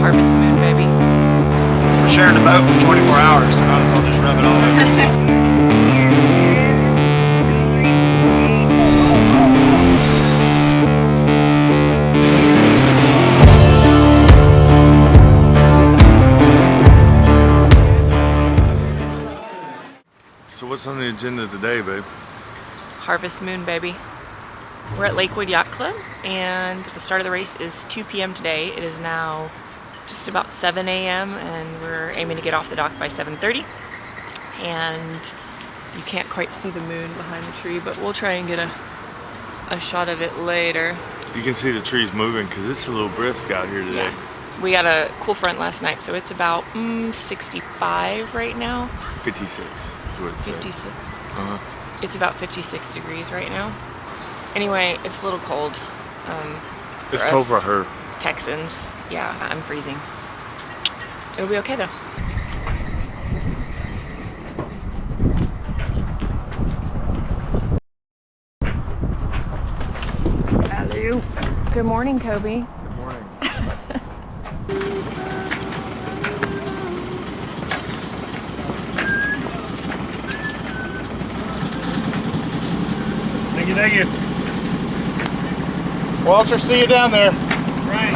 Harvest Moon, baby. We're sharing the boat for 24 hours, so might as well just rub it all over. So what's on the agenda today, babe? Harvest Moon, baby. We're at Lakewood Yacht Club, and the start of the race is 2 p.m. today. It is now just about 7 a.m. and we're aiming to get off the dock by 7:30. And you can't quite see the moon behind the tree, but we'll try and get a shot of it later. You can see the trees moving because it's a little brisk out here today. Yeah. We got a cool front last night, so it's about 65 right now. 56 is what it said. 56. Uh-huh. It's about 56 degrees right now. Anyway, it's a little cold. It's cold for her. Texans. Yeah, I'm freezing. It'll be okay though. Hello. Good morning, Kobe. Good morning. Thank you. Walter, see you down there. Right.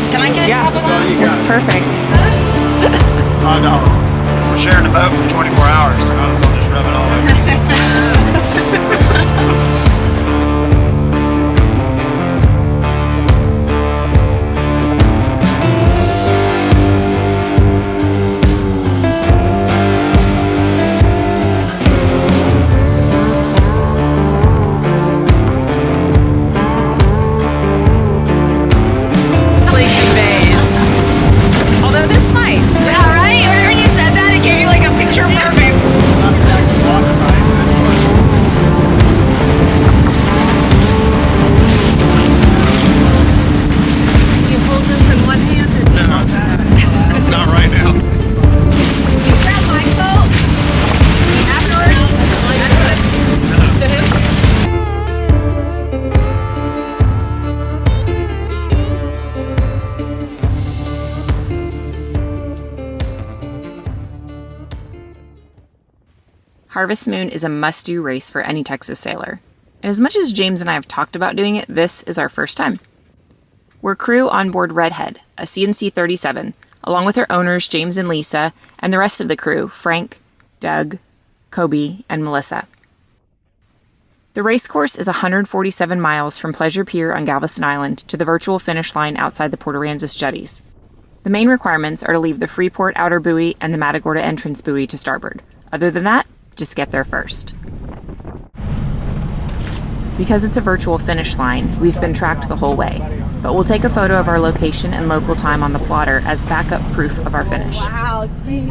Can I get Yeah, a couple of looks perfect. $5. We're sharing the boat for 24 hours, so might as well just rub it all over. Harvest Moon is a must-do race for any Texas sailor. And as much as James and I have talked about doing it, this is our first time. We're crew on board Redhead, a CNC 37, along with her owners James and Lisa, and the rest of the crew, Frank, Doug, Kobe, and Melissa. The race course is 147 miles from Pleasure Pier on Galveston Island to the virtual finish line outside the Port Aransas jetties. The main requirements are to leave the Freeport outer buoy and the Matagorda entrance buoy to starboard. Other than that, just get there first. Because it's a virtual finish line, we've been tracked the whole way, but we'll take a photo of our location and local time on the plotter as backup proof of our finish. Wow, geez.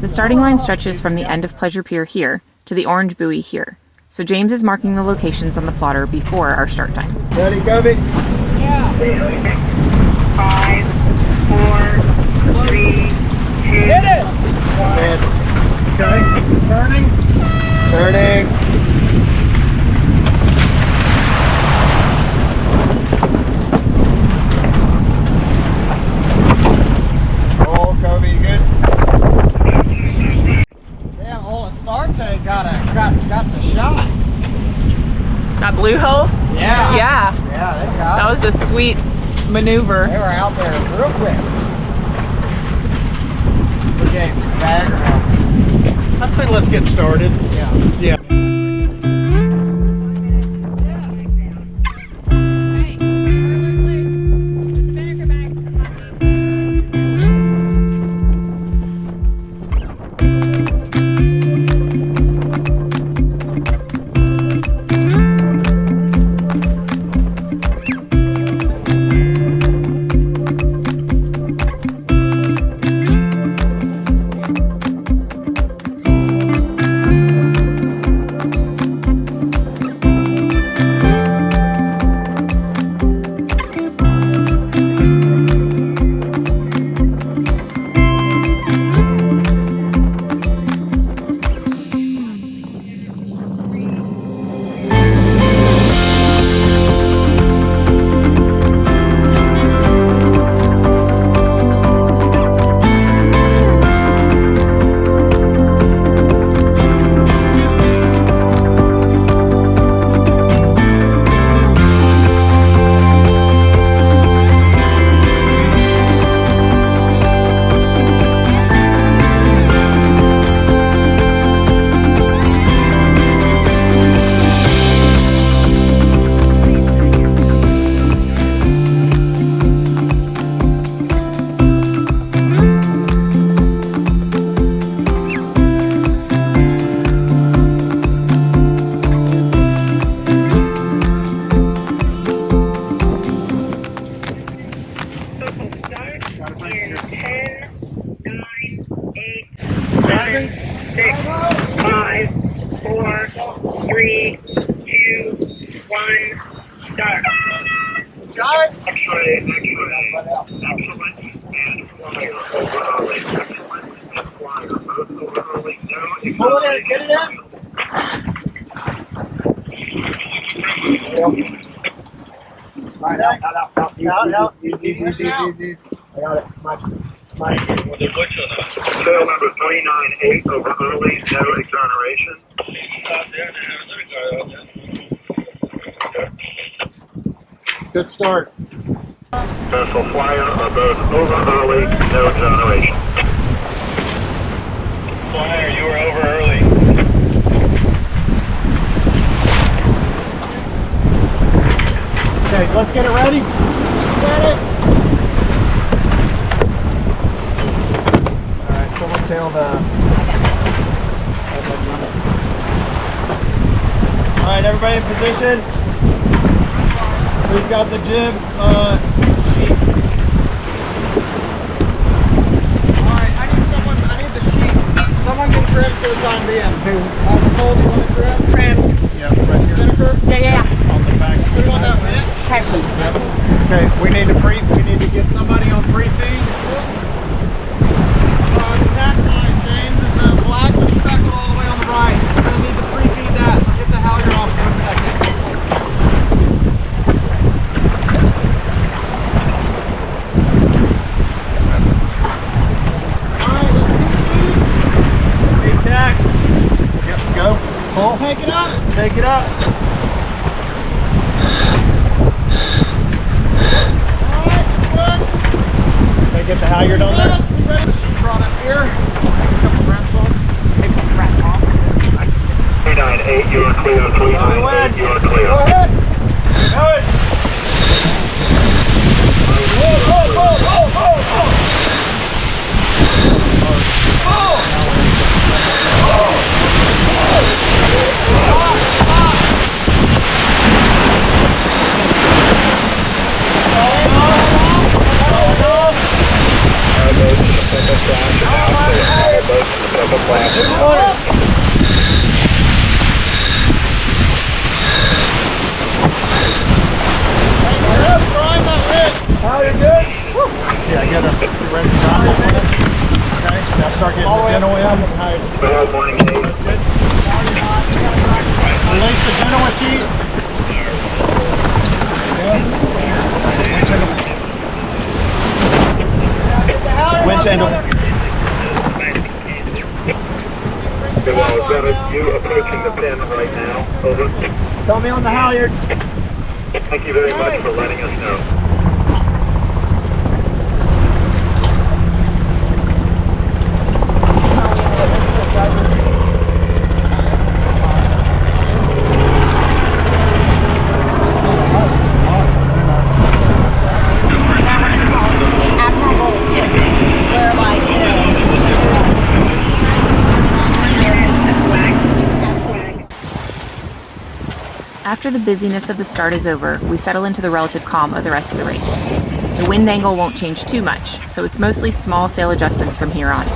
The starting line stretches from the end of Pleasure Pier here to the orange buoy here, so James is marking the locations on the plotter before our start time. Ready, Kobe? Yeah. 5, 4, 3, 2, Hit it! 1. Okay, turning. Oh, Kobe, you good? Damn, old Astarte got the shot. That blue hole? Yeah. Yeah, Yeah, they got that was a sweet maneuver. They were out there real quick. Okay, bag or no? I'd say let's get started. Yeah. 7, 6, 5, 4, 3, 2, 1, start. Start. X-ray, excellent, and flyer over early, excellent, and flyer both over early, no Hold it, get it in. Right, out. Easy. I got it. Tail number 398 over early, no exoneration. Good start. Vessel flyer are both over early, no exoneration. Flyer, you were over early. Okay, let's get it ready. Get it. Alright, someone tail the... Alright, everybody in position. We've got the jib sheet. Alright, I need the sheet. Someone can trim for the time being. Nicole, do you want to trim? Trim. Yeah, right here. Spinnaker? Yeah. On the back. Put it on that winch. Okay, we need to get somebody on 3 feet. The tack line, James, is the black and speckled all the way on the right. We're going to need to 3 feet that, so get the halyard off for a second. Pull. Take it up. Take it up. Alright, good. Can I get the halyard on there? We ready? The sheet rod up here. Take a couple wraps off. Take the wrap off. 398, you are clear. 398, you are clear. Go ahead. Good. Yeah, get her. You ready to drop it? Okay, now start getting the general in. Good morning, Dave. Release the general sheet. Winch handle. Good, well, we've got you approaching the pin right now. Over. Tell me on the halyard. Thank you very much for letting us know. After the busyness of the start is over, we settle into the relative calm of the rest of the race. The wind angle won't change too much, so it's mostly small sail adjustments from here on.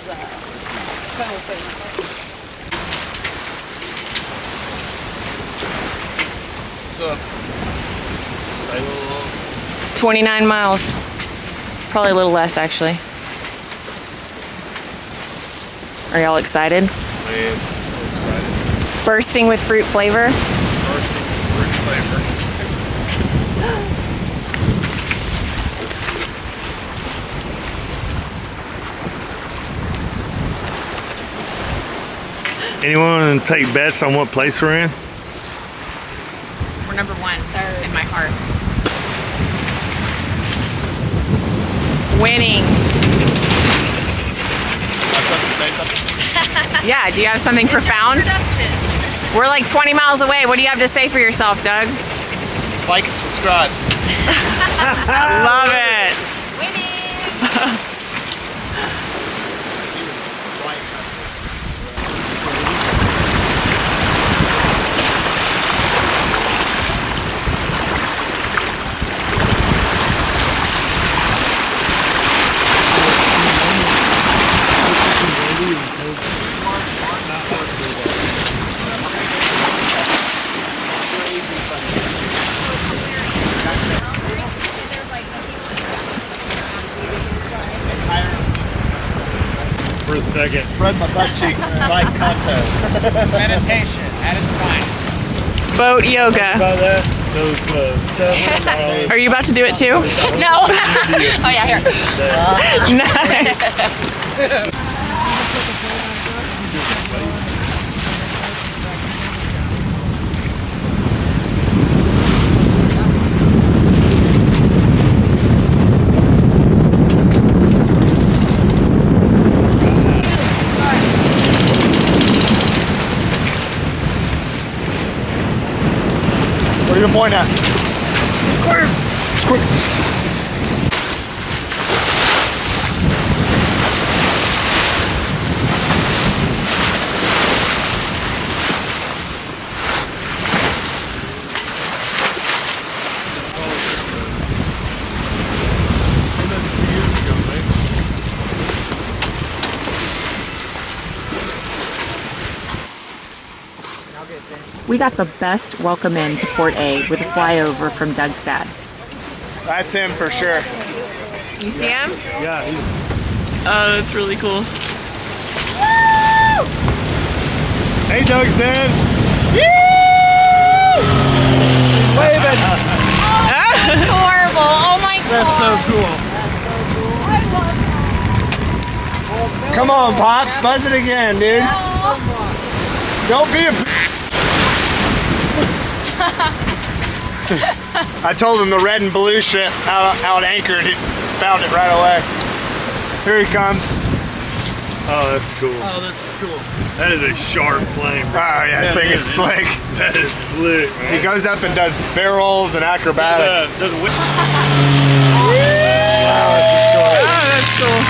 What's up? 29 miles. Probably a little less, actually. Are y'all excited? Man, I'm excited. Bursting with fruit flavor? Bursting with fruit flavor. Anyone take bets on what place we're in? We're number 1 in my heart. Winning. Am I supposed to say something? Yeah, do you have something profound? We're like 20 miles away. What do you have to say for yourself, Doug? Like and subscribe. Love it. Winning! For a second. Spread my butt cheeks like content. Meditation at its finest. Boat yoga. About that? Those Are you about to do it too? No. Oh yeah, here. Nice. What are you pointing at? Square! Square! We got the best welcome in to Port A with a flyover from Doug's dad. That's him for sure. You see him? Yeah, Oh, that's really cool. hey, Doug's dad. Waving! Horrible. Oh my god. That's so cool. Come on, Pops, buzz it again, dude. Don't be a. I told him the red and blue ship out anchored. He found it right away. Here he comes. Oh, that's cool. Oh, this is cool. That is a sharp plane. Oh yeah, that thing is slick. That is slick, man. He goes up and does barrels and acrobatics. Does a whip. Wow, that's for sure. Oh, that's cool.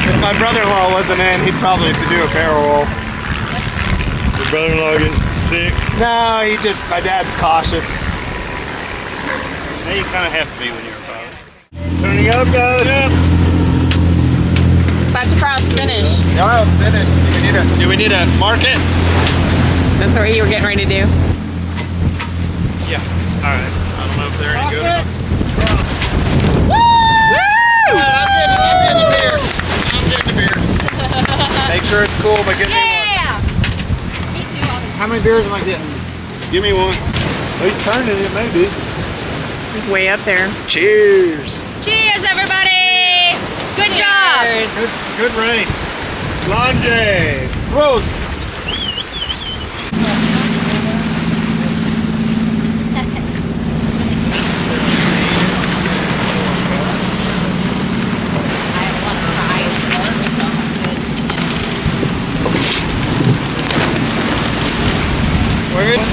If my brother-in-law wasn't in, he'd probably do a barrel roll. Your brother-in-law gets sick. No, my dad's cautious. Yeah, you kind of have to be when you're a pilot. Turning up, guys. Yep. About to cross finish. No, finish. Do we need to mark it? That's what you were getting ready to do. Yeah. All right. I don't know if they're any good. I'm getting the beer. Make sure it's cool, but give me one. Yeah. How many beers am I getting? Give me one. He's turning it, maybe. He's way up there. Cheers. Cheers, everybody. Good job. Good race. Slange. Prost. Where is it?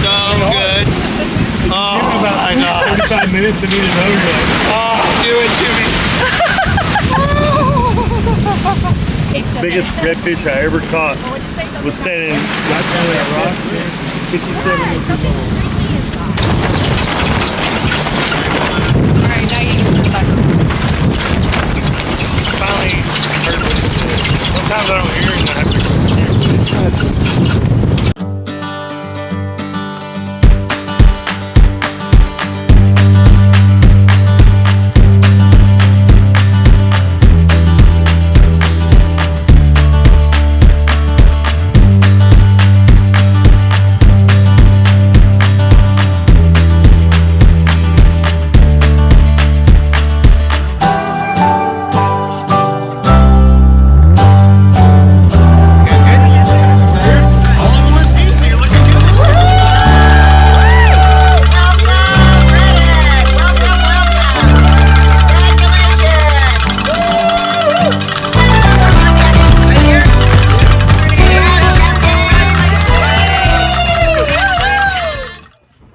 So good. Oh my god. 45 minutes to meet his over. Oh, do it to me. Biggest redfish I ever caught was standing right down that rock. Alright, now you can come back. Finally heard what he said. Sometimes I don't hear him. I have to.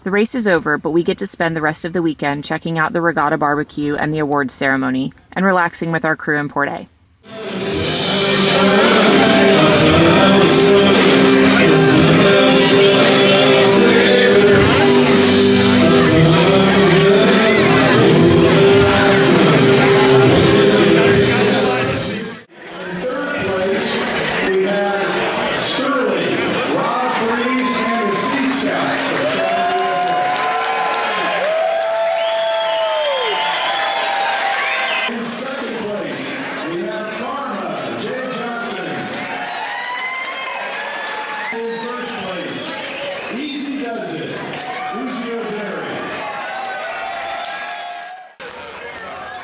The race is over, but we get to spend the rest of the weekend checking out the regatta barbecue and the awards ceremony, and relaxing with our crew in Port A.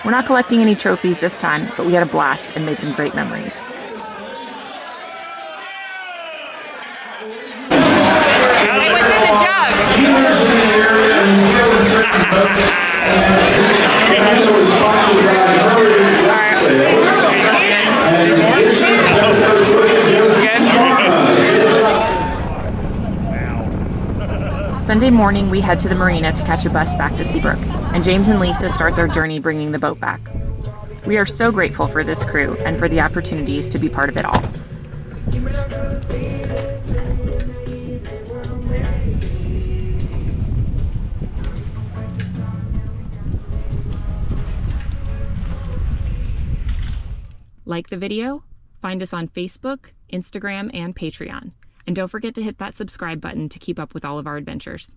We're not collecting any trophies this time, but we had a blast and made some great memories. Hey, what's in the jug? Sunday morning, we head to the marina to catch a bus back to Seabrook, and James and Lisa start their journey bringing the boat back. We are so grateful for this crew and for the opportunities to be part of it all. Like the video? Find us on Facebook, Instagram, and Patreon. And don't forget to hit that subscribe button to keep up with all of our adventures.